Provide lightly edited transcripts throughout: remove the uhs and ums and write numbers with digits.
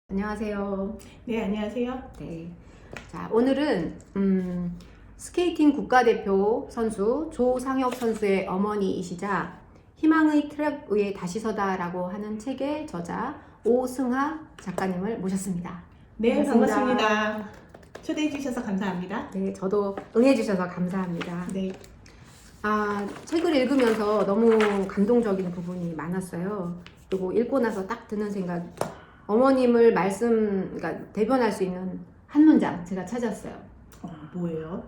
안녕하세요. 네, 안녕하세요. 네. 자, 오늘은 스케이팅 국가대표 선수 조상혁 선수의 어머니이시자 희망의 트랙 위에 다시 서다라고 하는 책의 저자 오승하 작가님을 모셨습니다. 네, 반갑습니다. 초대해 주셔서 감사합니다. 네, 저도 응해주셔서 감사합니다. 네. 책을 읽으면서 너무 감동적인 부분이 많았어요. 그리고 읽고 나서 딱 드는 생각, 어머님을 그러니까 대변할 수 있는 한 문장 제가 찾았어요. 뭐예요?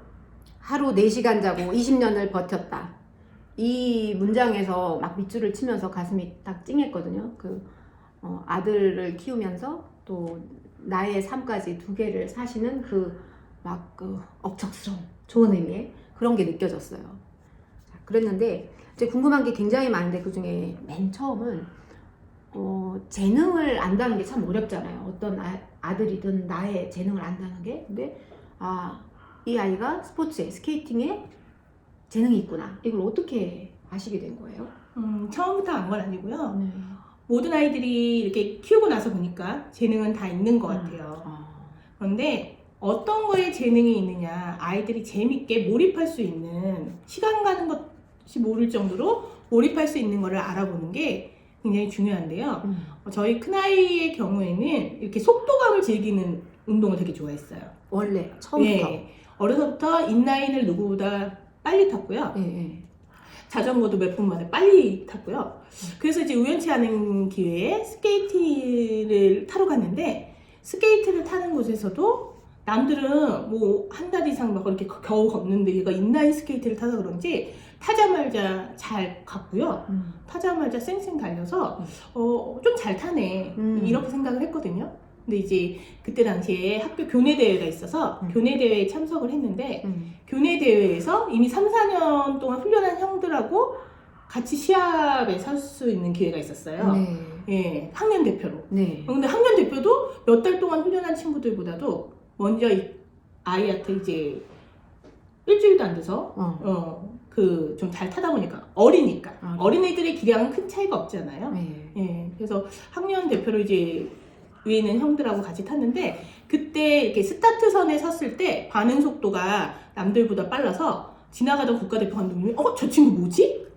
하루 4시간 자고 20년을 버텼다. 이 문장에서 막 밑줄을 치면서 가슴이 딱 찡했거든요. 아들을 키우면서 또 나의 삶까지 두 개를 사시는 그 억척스러운 좋은 의미의 그런 게 느껴졌어요. 그랬는데 이제 궁금한 게 굉장히 많은데 그 중에 맨 처음은 재능을 안다는 게 참 어렵잖아요. 어떤 아들이든 나의 재능을 안다는 게. 근데 이 아이가 스포츠에, 스케이팅에 재능이 있구나. 이걸 어떻게 아시게 된 거예요? 처음부터 안 건 아니고요. 네. 모든 아이들이 이렇게 키우고 나서 보니까 재능은 다 있는 것 같아요. 그런데 어떤 거에 재능이 있느냐, 아이들이 재밌게 몰입할 수 있는, 시간 가는 것이 모를 정도로 몰입할 수 있는 거를 알아보는 게 굉장히 중요한데요. 저희 큰아이의 경우에는 이렇게 속도감을 즐기는 운동을 되게 좋아했어요. 원래 처음부터? 네. 어려서부터 인라인을 누구보다 빨리 탔고요. 네. 자전거도 몇 분 만에 빨리 탔고요. 그래서 이제 우연치 않은 기회에 스케이트를 타러 갔는데, 스케이트를 타는 곳에서도 남들은 뭐 한 달 이상 막 그렇게 겨우 걷는데 얘가 인라인 스케이트를 타서 그런지 타자마자 잘 갔고요. 타자마자 쌩쌩 달려서 좀 잘 타네 이렇게 생각을 했거든요. 근데 이제 그때 당시에 학교 교내 대회가 있어서 교내 대회에 참석을 했는데 교내 대회에서 이미 3, 4년 동안 훈련한 형들하고 같이 시합에 설 수 있는 기회가 있었어요. 네. 예, 학년 대표로. 네. 근데 학년 대표도 몇 달 동안 훈련한 친구들보다도 먼저 이 아이한테 이제 일주일도 안 돼서 좀 잘 타다 보니까 어리니까 어린애들의 기량은 큰 차이가 없잖아요. 네. 예, 그래서 학년 대표로 이제 위에 있는 형들하고 같이 탔는데 그때 이렇게 스타트선에 섰을 때 반응 속도가 남들보다 빨라서 지나가던 국가대표 감독님이 저 친구 뭐지?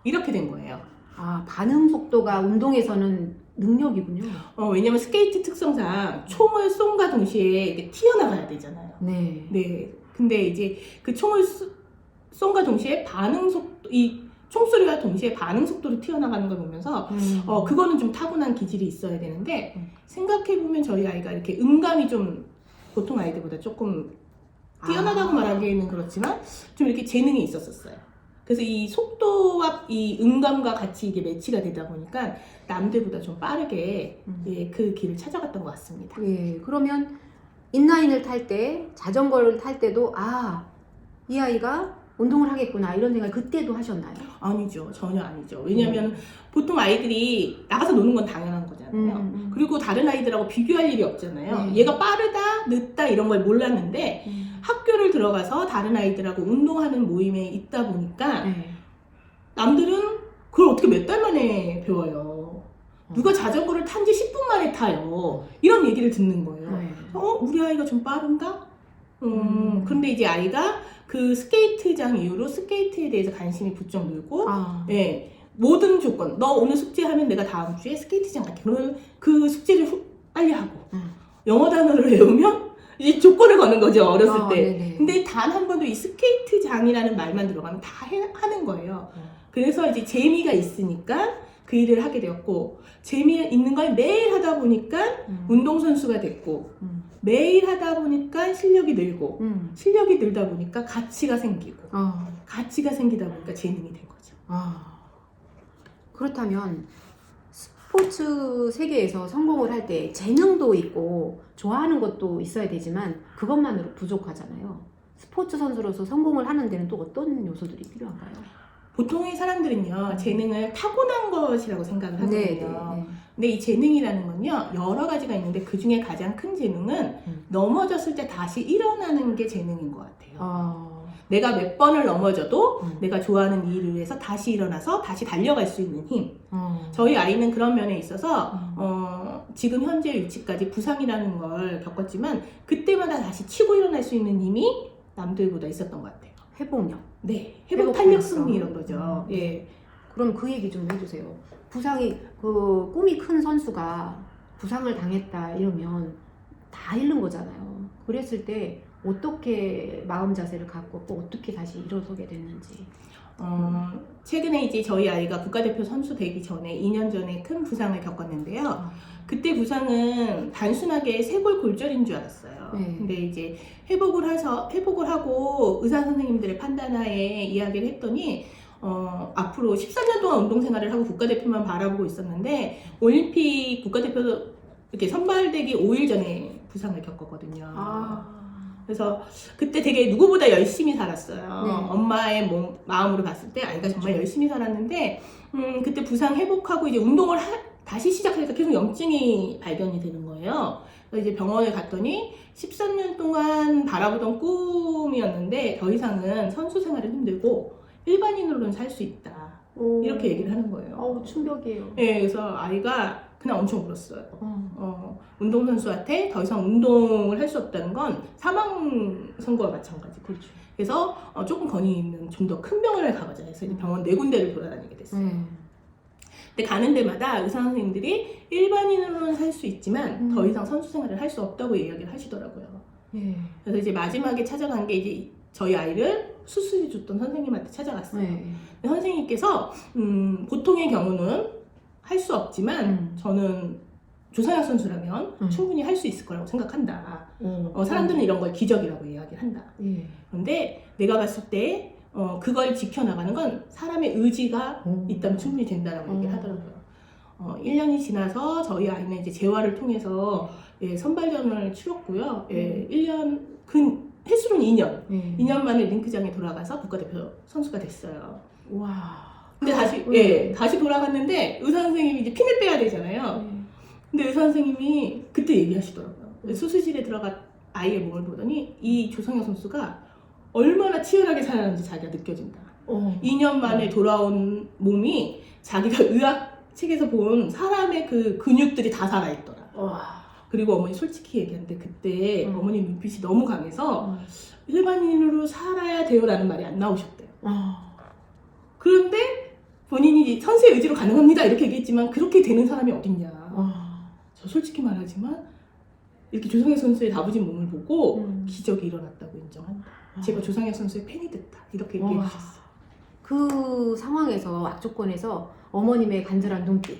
이렇게 된 거예요. 반응 속도가 운동에서는 능력이군요. 왜냐면 스케이트 특성상 총을 쏜과 동시에 이렇게 튀어나가야 되잖아요. 네. 네. 근데 이제 그 총을 쏜과 동시에 반응 속도, 이 총소리와 동시에 반응 속도로 튀어나가는 걸 보면서 그거는 좀 타고난 기질이 있어야 되는데 생각해보면 저희 아이가 이렇게 음감이 좀 보통 아이들보다 조금 뛰어나다고 말하기에는 그렇지만 좀 이렇게 재능이 있었어요. 그래서 이 속도와 이 음감과 같이 이게 매치가 되다 보니까 남들보다 좀 빠르게 그 길을 찾아갔던 것 같습니다. 예, 그러면 인라인을 탈 때, 자전거를 탈 때도 이 아이가 운동을 하겠구나 이런 생각 그때도 하셨나요? 아니죠. 전혀 아니죠. 왜냐하면 보통 아이들이 나가서 노는 건 당연한 거잖아요. 그리고 다른 아이들하고 비교할 일이 없잖아요. 얘가 빠르다, 늦다 이런 걸 몰랐는데 학교를 들어가서 다른 아이들하고 운동하는 모임에 있다 보니까 남들은 그걸 어떻게 몇 달 만에 배워요. 누가 자전거를 탄 지 10분 만에 타요. 이런 얘기를 듣는 거예요. 우리 아이가 좀 빠른가? 그런데 이제 아이가 그 스케이트장 이후로 스케이트에 대해서 관심이 부쩍 늘고 모든 조건, 너 오늘 숙제하면 내가 다음 주에 스케이트장 갈게. 그러면 그 숙제를 빨리 하고 영어 단어를 외우면 이제 조건을 거는 거죠, 어렸을 때. 네네. 근데 단 한 번도 이 스케이트장이라는 말만 들어가면 다 하는 거예요. 그래서 이제 재미가 있으니까 그 일을 하게 되었고, 재미있는 걸 매일 하다 보니까 운동선수가 됐고, 매일 하다 보니까 실력이 늘고, 실력이 늘다 보니까 가치가 생기고, 가치가 생기다 보니까 재능이 된 거죠. 그렇다면 스포츠 세계에서 성공을 할 때 재능도 있고 좋아하는 것도 있어야 되지만 그것만으로 부족하잖아요. 스포츠 선수로서 성공을 하는 데는 또 어떤 요소들이 필요한가요? 보통의 사람들은요, 재능을 타고난 것이라고 생각을 하거든요. 네. 근데 이 재능이라는 건요, 여러 가지가 있는데 그 중에 가장 큰 재능은 넘어졌을 때 다시 일어나는 게 재능인 것 같아요. 내가 몇 번을 넘어져도 내가 좋아하는 일을 위해서 다시 일어나서 다시 달려갈 수 있는 힘. 저희 아이는 그런 면에 있어서 지금 현재 위치까지 부상이라는 걸 겪었지만 그때마다 다시 치고 일어날 수 있는 힘이 남들보다 있었던 것 같아요. 회복력. 네, 회복 탄력 승리 이런 거죠. 예. 그럼 그 얘기 좀 해주세요. 부상이 그 꿈이 큰 선수가 부상을 당했다 이러면 다 잃는 거잖아요. 그랬을 때 어떻게 마음 자세를 갖고 또 어떻게 다시 일어서게 됐는지. 최근에 이제 저희 아이가 국가대표 선수 되기 전에 2년 전에 큰 부상을 겪었는데요. 그때 부상은 단순하게 쇄골 골절인 줄 알았어요. 네. 근데 이제 회복을 하고 의사 선생님들의 판단하에 이야기를 했더니 앞으로 14년 동안 운동생활을 하고 국가대표만 바라보고 있었는데 올림픽 국가대표 이렇게 선발되기 5일 전에 부상을 겪었거든요. 그래서 그때 되게 누구보다 열심히 살았어요. 네. 엄마의 마음으로 봤을 때 아이가 정말 열심히 살았는데 그때 부상 회복하고 이제 운동을 다시 시작하니까 계속 염증이 발견이 되는 거예요. 그래서 이제 병원에 갔더니 13년 동안 바라보던 꿈이었는데 더 이상은 선수 생활은 힘들고 일반인으로는 살 수 있다. 이렇게 얘기를 하는 거예요. 충격이에요. 네, 그래서 아이가 그냥 엄청 울었어요. 운동선수한테 더 이상 운동을 할 수 없다는 건 사망 선고와 마찬가지. 그렇죠. 그래서 조금 권위 있는 좀 더 큰 병원을 가보자 해서 이제 병원 4군데를 돌아다니게 됐어요. 근데 가는 데마다 의사 선생님들이 일반인으로는 살 수 있지만 더 이상 선수 생활을 할 수 없다고 이야기를 하시더라고요. 그래서 이제 마지막에 찾아간 게 이제 저희 아이를 수술해 줬던 선생님한테 찾아갔어요. 근데 선생님께서 보통의 경우는 할 수 없지만 저는 조상혁 선수라면 충분히 할 수 있을 거라고 생각한다. 사람들은 이런 걸 기적이라고 이야기를 한다. 그런데 내가 봤을 때 그걸 지켜나가는 건 사람의 의지가 있다면 충분히 된다라고 얘기를 하더라고요. 1년이 지나서 저희 아이는 이제 재활을 통해서 선발전을 치렀고요. 1년 횟수로는 2년 만에 링크장에 돌아가서 국가대표 선수가 됐어요. 와. 근데 다시 돌아갔는데 의사 선생님이 이제 핀을 빼야 되잖아요. 근데 의사 선생님이 그때 얘기하시더라고요. 수술실에 들어가 아이의 몸을 보더니 이 조상혁 선수가 얼마나 치열하게 살았는지 자기가 느껴진다. 2년 만에 돌아온 몸이 자기가 의학 책에서 본 사람의 그 근육들이 다 살아있더라. 그리고 어머니 솔직히 얘기하는데 그때 어머니 눈빛이 너무 강해서 일반인으로 살아야 돼요라는 말이 안 나오셨대요. 그런데 본인이 선수의 의지로 가능합니다 이렇게 얘기했지만 그렇게 되는 사람이 어딨냐. 저 솔직히 말하지만 이렇게 조상혁 선수의 다부진 몸을 보고 기적이 일어났다고 인정한다. 제가 조상혁 선수의 팬이 됐다. 이렇게 얘기해 주셨어요. 그 상황에서 악조건에서 어머님의 간절한 눈빛,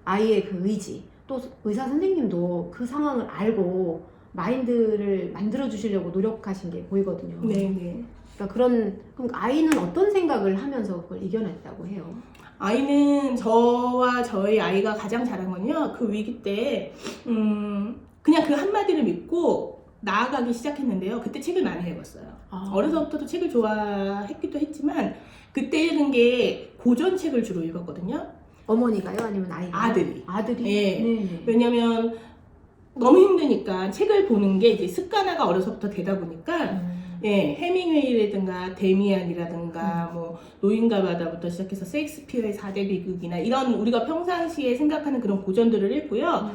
아이의 그 의지, 또 의사 선생님도 그 상황을 알고 마인드를 만들어 주시려고 노력하신 게 보이거든요. 네네. 그러니까 그럼 아이는 어떤 생각을 하면서 그걸 이겨냈다고 해요? 아이는 저와 저희 아이가 가장 잘한 건요. 그 위기 때 그냥 그 한마디를 믿고 나아가기 시작했는데요. 그때 책을 많이 읽었어요. 어려서부터도 책을 좋아했기도 했지만 그때 읽은 게 고전책을 주로 읽었거든요. 어머니가요? 아니면 아이가? 아들이? 네. 왜냐면 너무 힘드니까 책을 보는 게 이제 습관화가 어려서부터 되다 보니까 해밍웨이라든가 데미안이라든가 뭐 노인과 바다부터 시작해서 셰익스피어의 4대 비극이나 이런 우리가 평상시에 생각하는 그런 고전들을 읽고요.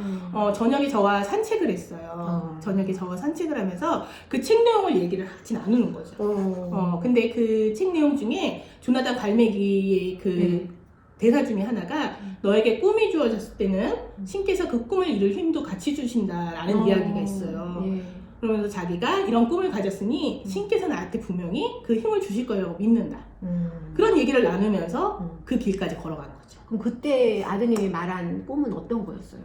저녁에 저와 산책을 했어요. 저녁에 저와 산책을 하면서 그 책 내용을 얘기를 같이 나누는 거죠. 근데 그 책 내용 중에 조나단 갈매기의 그 대사 중에 하나가 너에게 꿈이 주어졌을 때는 신께서 그 꿈을 이룰 힘도 같이 주신다라는 이야기가 있어요. 그러면서 자기가 이런 꿈을 가졌으니 신께서 나한테 분명히 그 힘을 주실 거라고 믿는다. 그런 얘기를 나누면서 그 길까지 걸어간 거죠. 그럼 그때 아드님이 말한 꿈은 어떤 거였어요?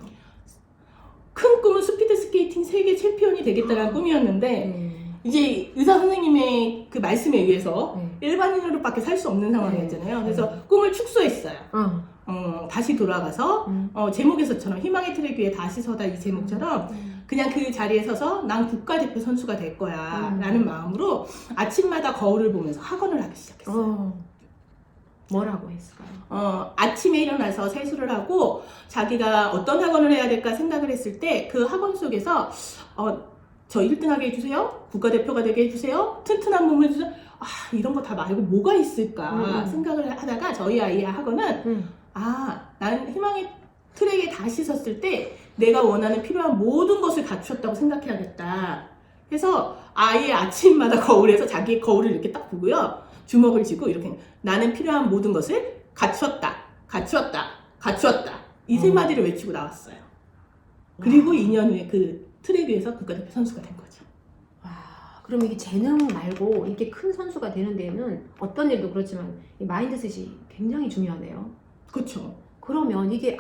큰 꿈은 스피드 스케이팅 세계 챔피언이 되겠다는 꿈이었는데 이제 의사 선생님의 그 말씀에 의해서 일반인으로밖에 살 수 없는 상황이었잖아요. 그래서 꿈을 축소했어요. 다시 돌아가서 제목에서처럼 희망의 트랙 위에 다시 서다 이 제목처럼 그냥 그 자리에 서서 난 국가대표 선수가 될 거야 라는 마음으로 아침마다 거울을 보면서 학원을 하기 시작했어요. 뭐라고 했을까요? 아침에 일어나서 세수를 하고 자기가 어떤 학원을 해야 될까 생각을 했을 때 그 학원 속에서 저 1등하게 해주세요. 국가대표가 되게 해주세요. 튼튼한 몸을 해주세요. 아, 이런 거 다 말고 뭐가 있을까 생각을 하다가 저희 아이하고는 난 희망의 트랙에 다시 섰을 때 내가 원하는 필요한 모든 것을 갖추었다고 생각해야겠다. 그래서 아이의 아침마다 거울에서 자기의 거울을 이렇게 딱 보고요. 주먹을 쥐고 이렇게 나는 필요한 모든 것을 갖추었다. 이 세 마디를 외치고 나왔어요. 그리고 2년 후에 그 트랙 위에서 국가대표 선수가 된 거죠. 와, 그럼 이게 재능 말고 이렇게 큰 선수가 되는 데에는 어떤 일도 그렇지만 이 마인드셋이 굉장히 중요하네요. 그렇죠. 그러면 이게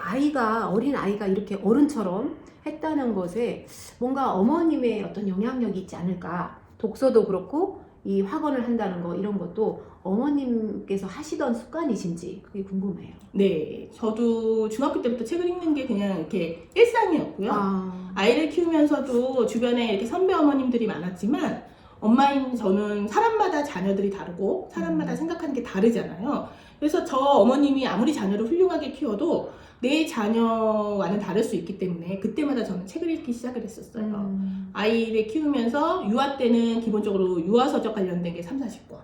어린 아이가 이렇게 어른처럼 했다는 것에 뭔가 어머님의 어떤 영향력이 있지 않을까. 독서도 그렇고 이 학원을 한다는 거 이런 것도 어머님께서 하시던 습관이신지 그게 궁금해요. 네, 저도 중학교 때부터 책을 읽는 게 그냥 이렇게 일상이었고요. 아이를 키우면서도 주변에 이렇게 선배 어머님들이 많았지만 엄마인 저는 사람마다 자녀들이 다르고 사람마다 생각하는 게 다르잖아요. 그래서 저 어머님이 아무리 자녀를 훌륭하게 키워도 내 자녀와는 다를 수 있기 때문에 그때마다 저는 책을 읽기 시작을 했었어요. 아이를 키우면서 유아 때는 기본적으로 유아서적 관련된 게 30-40권.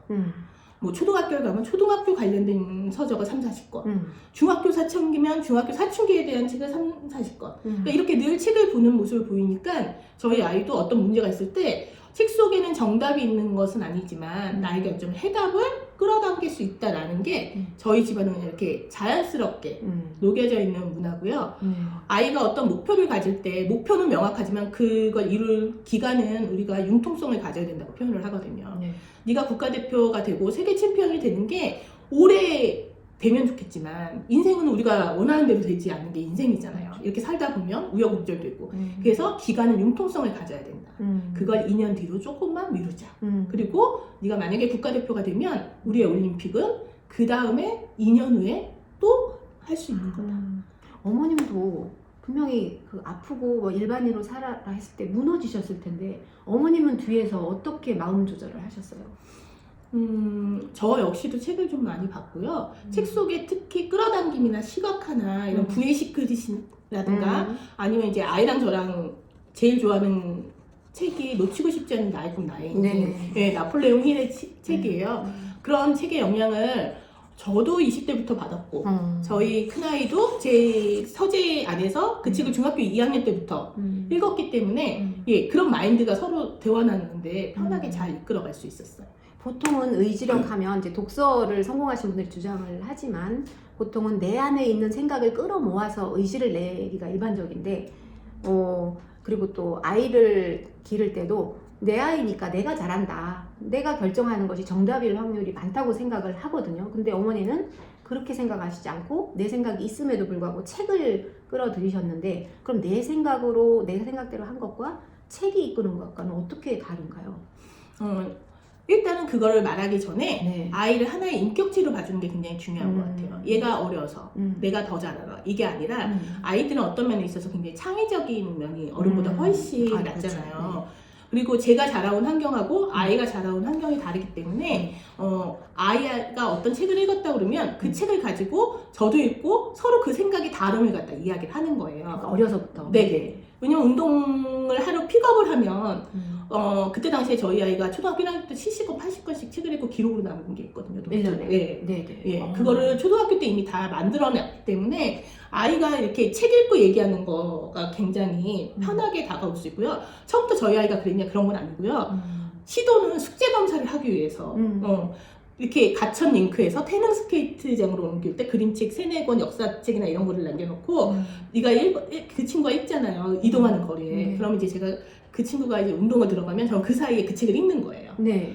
뭐 초등학교를 가면 초등학교 관련된 서적을 30-40권. 중학교 사춘기면 중학교 사춘기에 대한 책을 30-40권. 그러니까 이렇게 늘 책을 보는 모습을 보이니까 저희 아이도 어떤 문제가 있을 때 책 속에는 정답이 있는 것은 아니지만 나에게 좀 해답을 끌어당길 수 있다라는 게 저희 집안은 이렇게 자연스럽게 녹여져 있는 문화고요. 아이가 어떤 목표를 가질 때 목표는 명확하지만 그걸 이룰 기간은 우리가 융통성을 가져야 된다고 표현을 하거든요. 네가 국가대표가 되고 세계 챔피언이 되는 게 오래 되면 좋겠지만 인생은 우리가 원하는 대로 되지 않는 게 인생이잖아요. 이렇게 살다 보면 우여곡절도 있고 그래서 기간은 융통성을 가져야 된다. 그걸 2년 뒤로 조금만 미루자. 그리고 네가 만약에 국가대표가 되면 우리의 올림픽은 그 다음에 2년 후에 또 할 수 있는 거다. 어머님도 분명히 그 아프고 뭐 일반인으로 살아라 했을 때 무너지셨을 텐데 어머님은 뒤에서 어떻게 마음 조절을 하셨어요? 저 역시도 책을 좀 많이 봤고요. 책 속에 특히 끌어당김이나 시각화나 이런 부의식 그릇이라든가 아니면 이제 아이랑 저랑 제일 좋아하는 책이 놓치고 싶지 않은 나의 꿈 나의 인생. 네, 나폴레옹 힐의 책이에요. 그런 책의 영향을 저도 20대부터 받았고 저희 큰아이도 제 서재 안에서 그 책을 중학교 2학년 때부터 읽었기 때문에 예, 그런 마인드가 서로 대화 나누는데 편하게 잘 이끌어갈 수 있었어요. 보통은 의지력 하면 이제 독서를 성공하신 분들이 주장을 하지만 보통은 내 안에 있는 생각을 끌어모아서 의지를 내기가 일반적인데 그리고 또 아이를 기를 때도 내 아이니까 내가 잘한다. 내가 결정하는 것이 정답일 확률이 많다고 생각을 하거든요. 근데 어머니는 그렇게 생각하시지 않고 내 생각이 있음에도 불구하고 책을 끌어들이셨는데 그럼 내 생각대로 한 것과 책이 이끄는 것과는 어떻게 다른가요? 일단은 그거를 말하기 전에 아이를 하나의 인격체로 봐주는 게 굉장히 중요한 것 같아요. 얘가 어려서 내가 더 잘하라 이게 아니라 아이들은 어떤 면에 있어서 굉장히 창의적인 면이 어른보다 훨씬 낫잖아요. 그렇죠. 그리고 제가 자라온 환경하고 아이가 자라온 환경이 다르기 때문에 아이가 어떤 책을 읽었다 그러면 그 책을 가지고 저도 읽고 서로 그 생각이 다름을 갖다 이야기를 하는 거예요. 그러니까 어려서부터. 네네. 왜냐면 운동을 하러 픽업을 하면 그때 당시에 저희 아이가 초등학교 1학년 때 70권, 80권씩 책을 읽고 기록으로 남은 게 있거든요. 네. 그거를 초등학교 때 이미 다 만들어놨기 때문에 아이가 이렇게 책 읽고 얘기하는 거가 굉장히 편하게 다가올 수 있고요. 처음부터 저희 아이가 그런 건 아니고요. 시도는 숙제 검사를 하기 위해서 이렇게 가천 링크에서 태릉 스케이트장으로 옮길 때 그림책 3-4권 역사책이나 이런 거를 남겨놓고 네가 그 친구가 읽잖아요. 이동하는 거리에. 그럼 이제 제가 그 친구가 이제 운동을 들어가면 저는 그 사이에 그 책을 읽는 거예요.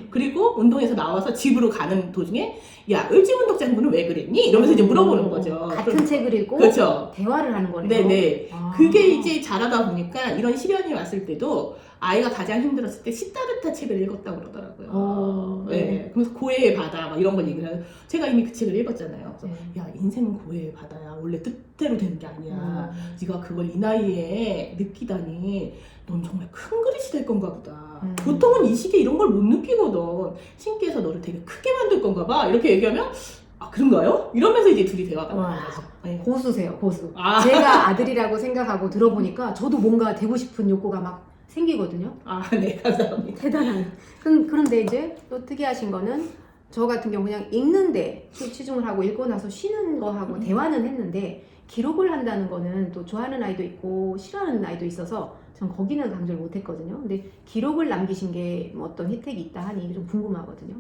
그리고 운동에서 나와서 집으로 가는 도중에 야, 을지문덕 장군은 왜 그랬니? 이러면서 이제 물어보는 거죠. 같은 책을 읽고 그렇죠. 대화를 하는 거네요. 네네. 그게 이제 자라다 보니까 이런 시련이 왔을 때도 아이가 가장 힘들었을 때 시타르타 책을 읽었다고 그러더라고요. 네. 그래서 고해의 바다 막 이런 걸 얘기를 해요. 제가 이미 그 책을 읽었잖아요. 그래서 야, 인생은 고해의 바다야. 원래 뜻대로 되는 게 아니야. 네가 그걸 이 나이에 느끼다니 넌 정말 큰 그릇이 될 건가 보다. 보통은 이 시기에 이런 걸 못 느끼거든. 신께서 너를 되게 크게 만들 건가 봐. 이렇게 얘기하면 아, 그런가요? 이러면서 이제 둘이 대화가 나는 거죠. 네. 고수세요, 고수. 제가 아들이라고 생각하고 들어보니까 저도 뭔가 되고 싶은 욕구가 막 생기거든요. 아, 네, 감사합니다. 대단한. 그런데 이제 또 특이하신 거는 저 같은 경우 그냥 읽는데 치중을 하고 읽고 나서 쉬는 거 하고 대화는 했는데 기록을 한다는 거는 또 좋아하는 아이도 있고 싫어하는 아이도 있어서 전 거기는 강조를 못했거든요. 근데 기록을 남기신 게 뭐 어떤 혜택이 있다 하니 좀 궁금하거든요.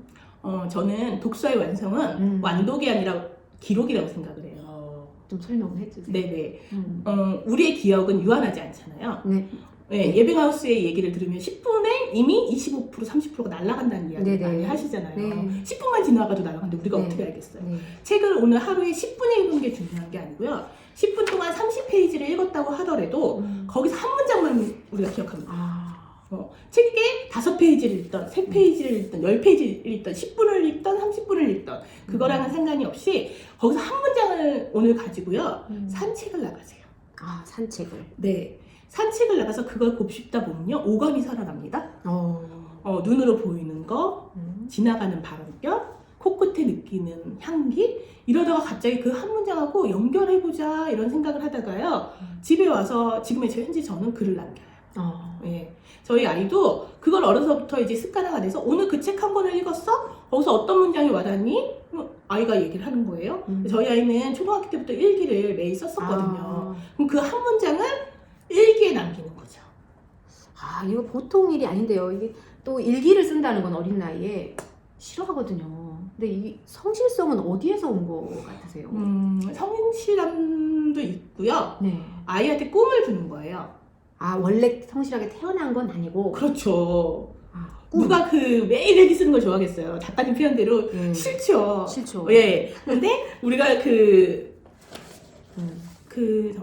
저는 독서의 완성은 완독이 아니라 기록이라고 생각을 해요. 좀 설명을 해주세요. 네네. 우리의 기억은 유한하지 않잖아요. 네. 네, 예빙하우스의 얘기를 들으면 10분에 이미 25%, 30%가 날아간다는 이야기 네네. 많이 하시잖아요. 네. 10분만 지나가도 날아가는데 우리가 네. 어떻게 알겠어요? 네. 책을 오늘 하루에 10분에 읽는 게 중요한 게 아니고요. 10분 동안 30페이지를 읽었다고 하더라도 거기서 한 문장만 우리가 기억합니다. 책에 5페이지를 읽던, 3페이지를 읽던, 10페이지를 읽던, 10분을 읽던, 30분을 읽던 그거랑은 상관이 없이 거기서 한 문장을 오늘 가지고요. 산책을 나가세요. 아, 산책을. 네. 산책을 나가서 그걸 곱씹다 보면요. 오감이 살아납니다. 눈으로 보이는 거, 지나가는 바람결, 코끝에 느끼는 향기 이러다가 갑자기 그 한 문장하고 연결해보자 이런 생각을 하다가요. 집에 와서 지금의 현재 저는 글을 남겨요. 예. 저희 아이도 그걸 어려서부터 이제 습관화가 돼서 오늘 그 책 한 권을 읽었어? 거기서 어떤 문장이 와닿니? 아이가 얘기를 하는 거예요. 저희 아이는 초등학교 때부터 일기를 매일 썼었거든요. 그럼 그 한 문장을 일기에 남기는 거죠. 아, 이거 보통 일이 아닌데요. 이게 또 일기를 쓴다는 건 어린 나이에 싫어하거든요. 근데 이 성실성은 어디에서 온 거 같으세요? 성실함도 있고요. 네. 아이한테 꿈을 주는 거예요. 아, 원래 성실하게 태어난 건 아니고. 그렇죠. 꿈. 누가 그 매일 일기 쓰는 걸 좋아하겠어요. 작가님 표현대로 싫죠. 싫죠. 예. 근데 우리가 그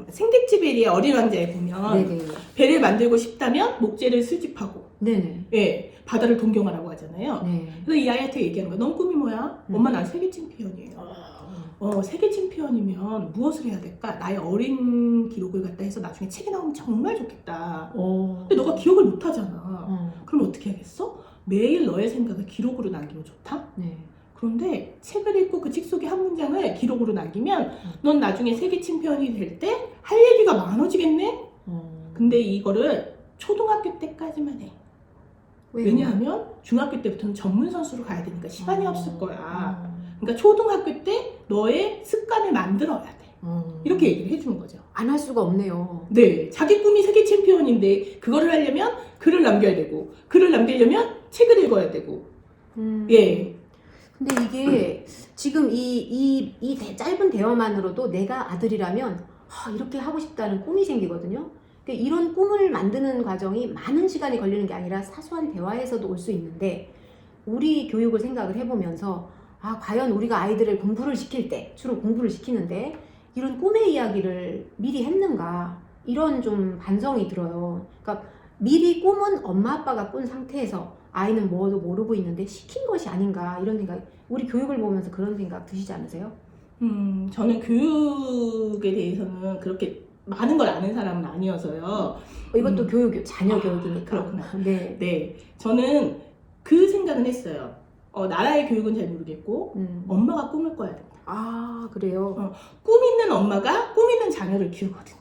생덱쥐베리의 어린 왕자에 보면 네네. 배를 만들고 싶다면 목재를 수집하고 네네. 예, 바다를 동경하라고 하잖아요. 네. 그래서 이 아이한테 얘기하는 거야. 넌 꿈이 뭐야? 엄마 난 세계 챔피언이에요. 세계 챔피언이면 무엇을 해야 될까? 나의 어린 기록을 갖다 해서 나중에 책이 나오면 정말 좋겠다. 근데 너가 기억을 못 하잖아. 그럼 어떻게 하겠어? 매일 너의 생각을 기록으로 남기면 좋다? 네. 그런데 책을 읽고 그 책 속의 한 문장을 기록으로 남기면 넌 나중에 세계 챔피언이 될 때 할 얘기가 많아지겠네? 근데 이거를 초등학교 때까지만 해. 왜냐하면 중학교 때부터는 전문 선수로 가야 되니까 시간이 없을 거야. 그러니까 초등학교 때 너의 습관을 만들어야 돼. 이렇게 얘기를 해주는 거죠. 안 할 수가 없네요. 네. 자기 꿈이 세계 챔피언인데 그거를 하려면 글을 남겨야 되고 글을 남기려면 책을 읽어야 되고 예. 근데 이게 지금 이 짧은 대화만으로도 내가 아들이라면 이렇게 하고 싶다는 꿈이 생기거든요. 그러니까 이런 꿈을 만드는 과정이 많은 시간이 걸리는 게 아니라 사소한 대화에서도 올 수 있는데 우리 교육을 생각을 해보면서 과연 우리가 아이들을 공부를 시킬 때 주로 공부를 시키는데 이런 꿈의 이야기를 미리 했는가 이런 좀 반성이 들어요. 그러니까 미리 꿈은 엄마 아빠가 꾼 상태에서 아이는 뭐도 모르고 있는데 시킨 것이 아닌가 이런 생각 우리 교육을 보면서 그런 생각 드시지 않으세요? 저는 교육에 대해서는 그렇게 많은 걸 아는 사람은 아니어서요. 이것도 교육, 자녀 교육이니까. 그렇구나. 네. 네. 저는 그 생각은 했어요. 나라의 교육은 잘 모르겠고 엄마가 꿈을 꿔야 된다. 아, 그래요? 꿈 있는 엄마가 꿈 있는 자녀를 키우거든요.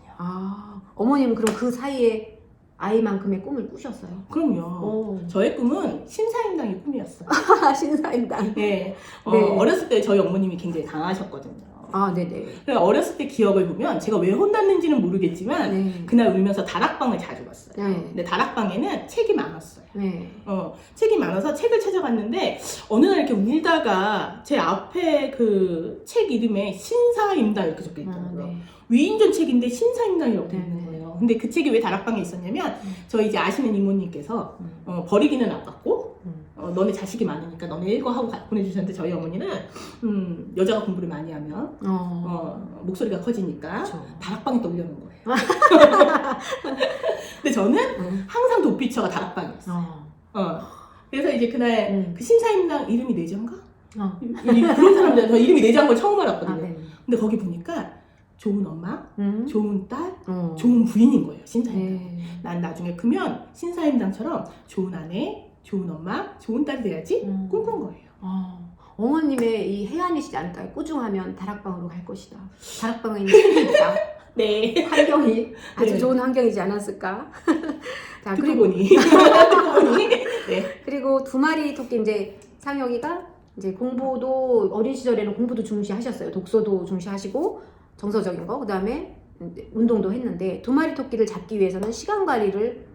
어머님은 그럼 그 사이에 아이만큼의 꿈을 꾸셨어요? 그럼요. 저의 꿈은 신사임당의 꿈이었어요. 신사임당. 네. 네. 어렸을 때 저희 어머님이 굉장히 강하셨거든요. 네네. 그래서 어렸을 때 기억을 보면 제가 왜 혼났는지는 모르겠지만 네. 그날 울면서 다락방을 자주 갔어요. 네. 근데 다락방에는 책이 많았어요. 네. 책이 많아서 책을 찾아갔는데 어느 날 이렇게 울다가 제 앞에 그 책 이름에 신사임당 이렇게 적혀 있더라고요. 네. 위인전 책인데 신사임당이라고 되어 있는 네. 거예요. 근데 그 책이 왜 다락방에 있었냐면 저희 이제 아시는 이모님께서 버리기는 아깝고 너네 자식이 많으니까 너네 읽어 하고 보내주셨는데 저희 어머니는 여자가 공부를 많이 하면 목소리가 커지니까 그쵸. 다락방에 또 올려놓은 거예요. 근데 저는 항상 도피처가 다락방이었어요. 그래서 이제 그날 그 신사임당 이름이 내장가? 그런 사람들 저 이름이 내장인 걸 처음 알았거든요. 네. 근데 거기 보니까 좋은 엄마, 좋은 딸, 어. 좋은 부인인 거예요. 신사임당. 네. 난 나중에 크면 신사임당처럼 좋은 아내, 좋은 엄마, 좋은 딸이 돼야지 꿈꾼 거예요. 어머님의 이 해안이시지 않을까요? 꾸중하면 다락방으로 갈 것이다. 다락방에 있는 책이 있다. 네. 환경이 아주 네. 좋은 환경이지 않았을까? 자, 듣고 그리고 보니 듣고 보니 네. 그리고 두 마리 토끼 이제 상혁이가 이제 공부도 어린 시절에는 공부도 중시하셨어요. 독서도 중시하시고 정서적인 거 그다음에 운동도 했는데 두 마리 토끼를 잡기 위해서는 시간 관리를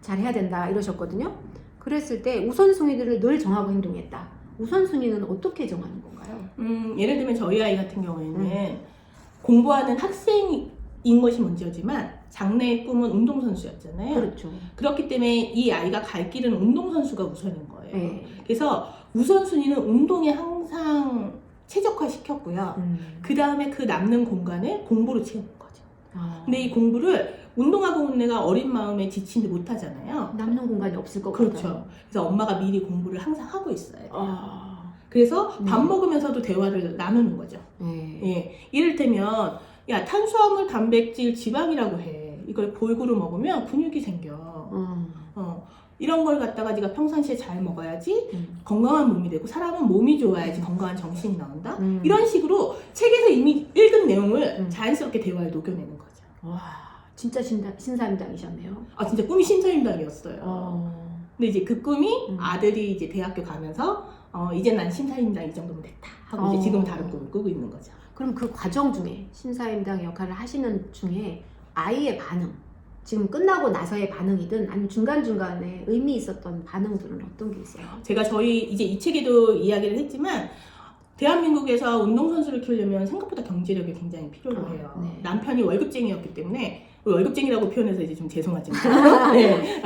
잘 해야 된다 이러셨거든요. 그랬을 때 우선순위들을 늘 정하고 행동했다. 우선순위는 어떻게 정하는 건가요? 예를 들면 저희 아이 같은 경우에는 공부하는 학생인 것이 먼저지만 장래의 꿈은 운동선수였잖아요. 그렇죠. 그렇기 때문에 이 아이가 갈 길은 운동선수가 우선인 거예요. 네. 그래서 우선순위는 운동에 항상 최적화시켰고요. 그 다음에 그 남는 공간을 공부로 채우는 거죠. 근데 이 공부를 운동하고 온 애가 어린 마음에 지치지 못하잖아요. 남는 공간이 없을 것 그렇죠. 같아요. 그래서 엄마가 미리 공부를 항상 하고 있어요. 아, 그래서 밥 먹으면서도 대화를 나누는 거죠. 네. 예, 이를테면 야 탄수화물, 단백질, 지방이라고 해. 이걸 골고루 먹으면 근육이 생겨. 이런 걸 갖다가 네가 평상시에 잘 먹어야지 건강한 몸이 되고 사람은 몸이 좋아야지 건강한 정신이 나온다. 이런 식으로 책에서 이미 읽은 내용을 자연스럽게 대화에 녹여내는 거죠. 와, 진짜 신사임당이셨네요. 아 진짜 꿈이 신사임당이었어요. 근데 이제 그 꿈이 아들이 이제 대학교 가면서 이제 난 신사임당 이 정도면 됐다 하고 이제 지금 다른 꿈을 꾸고 있는 거죠. 그럼 그 과정 중에 신사임당 역할을 하시는 중에 아이의 반응, 지금 끝나고 나서의 반응이든 아니면 중간중간에 의미 있었던 반응들은 어떤 게 있어요? 제가 저희 이제 이 책에도 이야기를 했지만 대한민국에서 운동선수를 키우려면 생각보다 경제력이 굉장히 필요로 해요. 네. 남편이 월급쟁이였기 때문에 월급쟁이라고 표현해서 이제 좀 죄송하지만 네.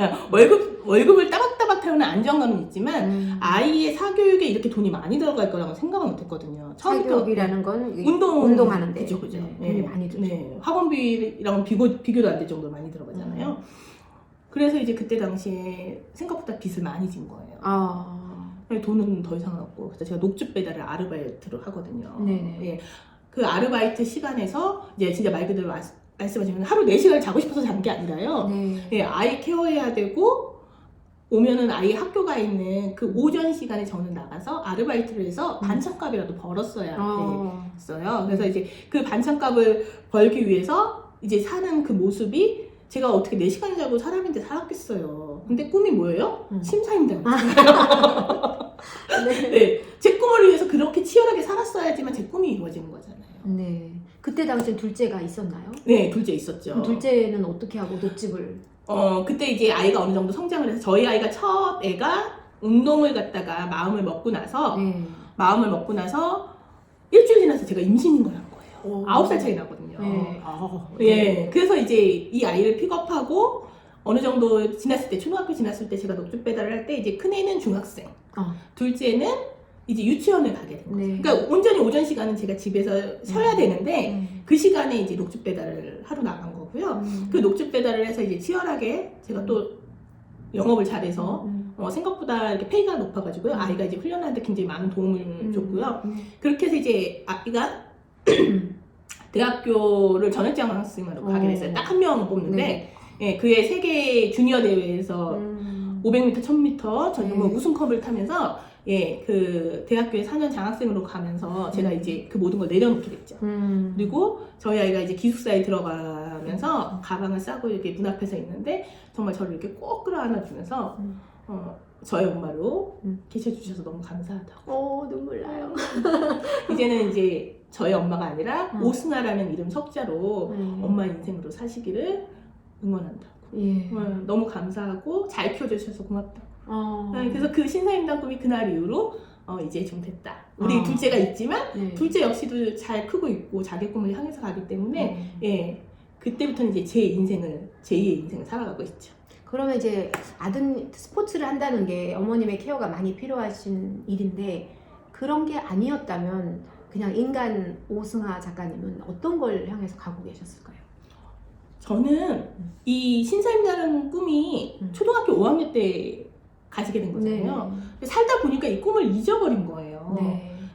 월급을 따박따박 태우는 안정감은 있지만 아이의 사교육에 이렇게 돈이 많이 들어갈 거라고 생각은 못했거든요. 사교육이라는 건 운동하는데 그죠. 네, 네. 돈이 많이 들죠. 네. 학원비랑 비교도 안 될 정도로 많이 들어가잖아요. 그래서 이제 그때 당시에 생각보다 빚을 많이 진 거예요. 돈은 더 이상 없고 그래서 제가 녹즙 배달을 아르바이트로 하거든요. 네네. 예. 그 아르바이트 시간에서 이제 진짜 말 그대로 말씀하시면 하루 4시간을 자고 싶어서 잔 게 아니라요. 네. 예, 아이 케어해야 되고 오면은 아이 학교가 있는 그 오전 시간에 저는 나가서 아르바이트를 해서 반찬값이라도 벌었어야 됐어요. 그래서 이제 그 반찬값을 벌기 위해서 이제 사는 그 모습이 제가 어떻게 4시간 자고 사람인데 살았겠어요. 근데 꿈이 뭐예요? 심사임당. 네. 제 꿈을 위해서 그렇게 치열하게 살았어야지만 제 꿈이 이루어지는 거잖아요. 네. 그때 당시에 둘째가 있었나요? 네, 둘째 있었죠. 그럼 둘째는 어떻게 하고 녹즙을? 그때 이제 아이가 어느 정도 성장을 해서 저희 아이가 첫 애가 운동을 갖다가 마음을 먹고 나서 일주일 지나서 제가 임신인 걸 한 거예요. 9살 차이 나거든요. 네. 예. 그래서 이제 이 아이를 픽업하고 어느 정도 지났을 때 초등학교 지났을 때 제가 녹즙 배달을 할 때 이제 큰애는 중학생, 둘째는 이제 유치원을 가게 된 거죠. 네. 그러니까 온전히 오전 시간은 제가 집에서 쉬어야 되는데 그 시간에 이제 녹즙 배달을 하러 나간 거고요. 그 녹즙 배달을 해서 이제 치열하게 제가 또 영업을 잘해서 생각보다 이렇게 페이가 높아가지고요. 아이가 이제 훈련하는데 굉장히 많은 도움을 줬고요. 그렇게 해서 이제 아이가 대학교를 전액장학생으로 가게 됐어요. 딱 한 명 뽑는데 예, 그의 세계 주니어 대회에서 500m, 1000m 전용 우승컵을 타면서 예, 그 대학교에 4년 장학생으로 가면서 제가 이제 그 모든 걸 내려놓게 됐죠. 그리고 저희 아이가 이제 기숙사에 들어가면서 가방을 싸고 이렇게 문 앞에서 있는데 정말 저를 이렇게 꼭 끌어안아주면서 저의 엄마로 계셔주셔서 너무 감사하다고. 눈물 나요. 이제는 이제 저의 엄마가 아니라 오승아라는 이름 석자로 엄마 인생으로 사시기를 응원한다고. 예. 너무 감사하고 잘 키워주셔서 고맙다고. 그래서 그 신사임당 꿈이 그날 이후로 이제 좀 됐다. 우리 둘째가 있지만 둘째 역시도 잘 크고 있고 자기 꿈을 향해서 가기 때문에 예, 그때부터는 이제 제2의 인생을 살아가고 있죠. 그러면 이제 아들 스포츠를 한다는 게 어머님의 케어가 많이 필요하신 일인데 그런 게 아니었다면 그냥 인간 오승아 작가님은 어떤 걸 향해서 가고 계셨을까요? 저는 이 신사임당 꿈이 초등학교 5학년 때 가지게 된 거잖아요. 살다 보니까 이 꿈을 잊어버린 거예요.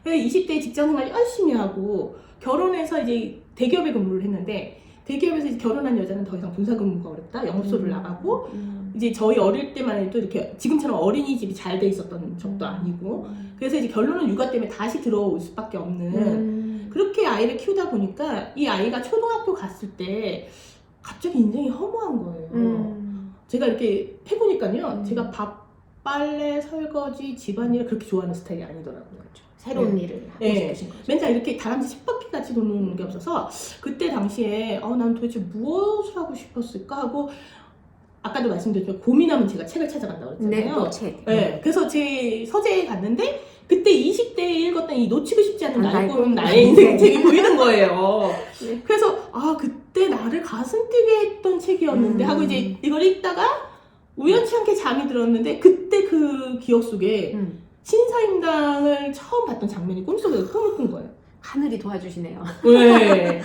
그래서 20대 직장생활 열심히 하고 결혼해서 이제 대기업에 근무를 했는데 대기업에서 이제 결혼한 여자는 더 이상 분사 근무가 어렵다. 영업소를 나가고 이제 저희 어릴 때만 해도 이렇게 지금처럼 어린이집이 잘 돼 있었던 적도 아니고 그래서 이제 결론은 육아 때문에 다시 들어올 수밖에 없는 그렇게 아이를 키우다 보니까 이 아이가 초등학교 갔을 때 갑자기 인생이 허무한 거예요. 제가 이렇게 해보니까요. 제가 밥, 빨래, 설거지, 집안일을 그렇게 좋아하는 스타일이 아니더라고요. 새로운 일을 하고 싶으신 거죠. 맨날 이렇게 다람쥐 쳇바퀴 같이 도는 게 없어서 그때 당시에 난 도대체 무엇을 하고 싶었을까 하고 아까도 말씀드렸지만 고민하면 제가 책을 찾아간다고 네, 그랬잖아요. 또 책. 네, 그래서 제 서재에 갔는데 그때 20대에 읽었던 이 놓치고 싶지 않은 날 낡은 꿈. 나의 인생 책이 보이는 거예요. 네. 그래서 그때 나를 가슴 뛰게 했던 책이었는데 하고 이제 이걸 읽다가 우연치 않게 잠이 들었는데 그때 그 기억 속에 신사임당을 처음 봤던 장면이 꿈속에서 꿈을 꾼 거예요. 하늘이 도와주시네요. 네.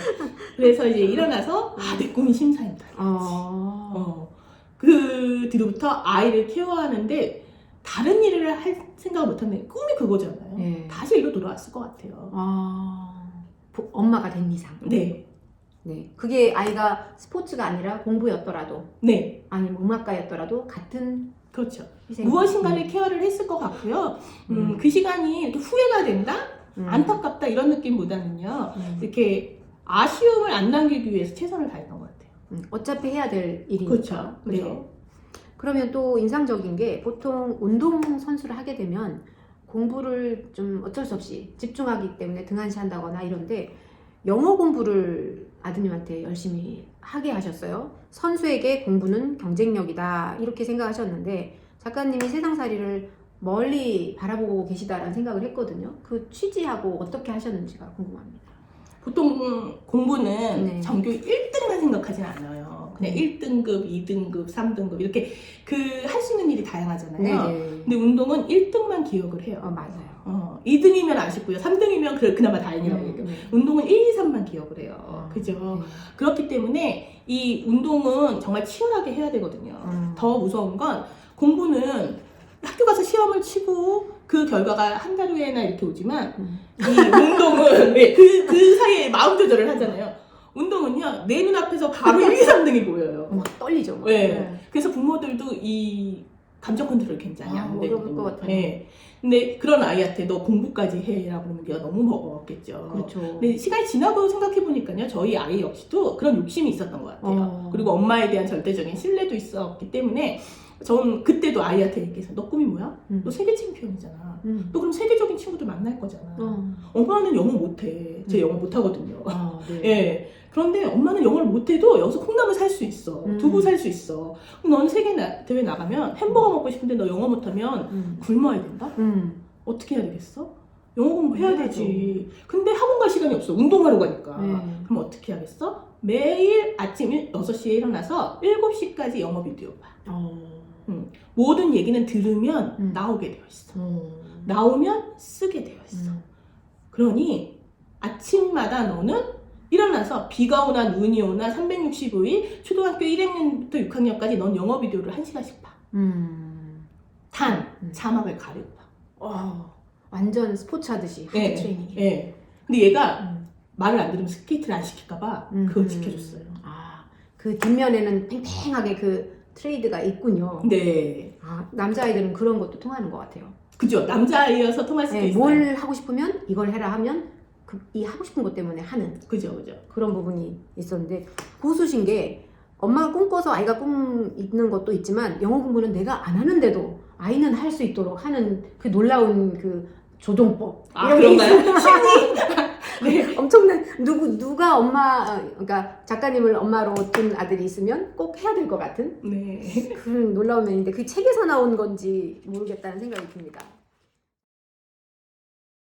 그래서 이제 일어나서 내 꿈이 신사임당. 그 뒤로부터 아이를 케어하는데 다른 일을 할 생각을 못했는데 꿈이 그거잖아요. 네. 다시 일로 돌아왔을 것 같아요. 엄마가 된 이상. 네. 네. 그게 아이가 스포츠가 아니라 공부였더라도, 네. 아니면 음악가였더라도 같은 그렇죠. 희생. 무엇인가를 케어를 했을 것 같고요. 그 시간이 이렇게 후회가 된다? 안타깝다 이런 느낌보다는요. 이렇게 아쉬움을 안 남기기 위해서 최선을 다했던 것 같아요. 어차피 해야 될 일이니까. 그렇죠. 그렇죠? 네. 그러면 또 인상적인 게 보통 운동 선수를 하게 되면 공부를 좀 어쩔 수 없이 집중하기 때문에 등한시한다거나 이런데 영어 공부를 아드님한테 열심히 하게 하셨어요. 선수에게 공부는 경쟁력이다 이렇게 생각하셨는데 작가님이 세상살이를 멀리 바라보고 계시다라는 생각을 했거든요. 그 취지하고 어떻게 하셨는지가 궁금합니다. 보통 공부는 네. 전교 1등만 생각하진 않아요. 그냥 1등급, 2등급, 3등급 이렇게 할 수 있는 일이 다양하잖아요. 네네. 근데 운동은 1등만 기억을 해요. 맞아요. 2등이면 아쉽고요. 3등이면 그나마 다행이라고 얘기해요. 운동은 1, 2, 3만 기억을 해요. 그죠? 네. 그렇기 때문에 이 운동은 정말 치열하게 해야 되거든요. 더 무서운 건 공부는 학교 가서 시험을 치고 그 결과가 한 달 후에나 이렇게 오지만 이 운동은 그 사이에 마음 조절을 하잖아요. 운동은요 내 눈앞에서 바로 1, 2, 3등이 보여요. 막 떨리죠. 막. 네. 그래서 부모들도 이 감정 컨트롤 굉장히 안 되거든요. 어려울 것 같아요. 네. 근데 그런 아이한테 너 공부까지 해라고 그러면 걔가 너무 버겁겠죠. 그렇죠. 근데 시간이 지나고 생각해보니까요 저희 아이 역시도 그런 욕심이 있었던 것 같아요. 그리고 엄마에 대한 절대적인 신뢰도 있었기 때문에 전 그때도 아이한테 얘기해서 너 꿈이 뭐야? 너 세계 챔피언이잖아. 너 그럼 세계적인 친구들 만날 거잖아. 엄마는 영어 못해. 제 영어 못하거든요. 네. 예. 그런데 엄마는 영어를 못해도 여기서 콩나물 살 수 있어. 두부 살 수 있어. 그럼 너는 세계 대회 나가면 햄버거 먹고 싶은데 너 영어 못하면 굶어야 된다? 어떻게 해야 되겠어? 영어 공부해야 되지. 근데 학원 갈 시간이 없어. 운동하러 가니까. 그럼 어떻게 하겠어? 매일 아침 6시에 일어나서 7시까지 영어 비디오 봐. 모든 얘기는 들으면 나오게 되어 있어. 나오면 쓰게 되어 있어. 그러니 아침마다 너는 일어나서 비가 오나 눈이 오나 365일 초등학교 1학년부터 6학년까지 넌 영어 비디오를 1시간씩 봐. 자막을 가리고 봐. 완전 스포츠 하듯이 하드 트레이닝. 네. 근데 얘가 말을 안 들으면 스케이트를 안 시킬까봐 그걸 지켜줬어요. 그 뒷면에는 팽팽하게 그 트레이드가 있군요. 네. 남자아이들은 그런 것도 통하는 것 같아요. 그죠. 남자아이여서 통할 수도 있어요. 뭘 하고 싶으면 이걸 해라 하면 이 하고 싶은 것 때문에 하는. 그죠. 그런 부분이 있었는데 고수신 게 엄마가 꿈꿔서 아이가 꿈 있는 것도 있지만 영어 공부는 내가 안 하는데도 아이는 할 수 있도록 하는 그 놀라운 그 조종법. 그런가요? 심리? 네. 엄청난 누가 그러니까 작가님을 엄마로 둔 아들이 있으면 꼭 해야 될 것 같은 네. 그런 놀라운 면인데 그 책에서 나온 건지 모르겠다는 생각이 듭니다.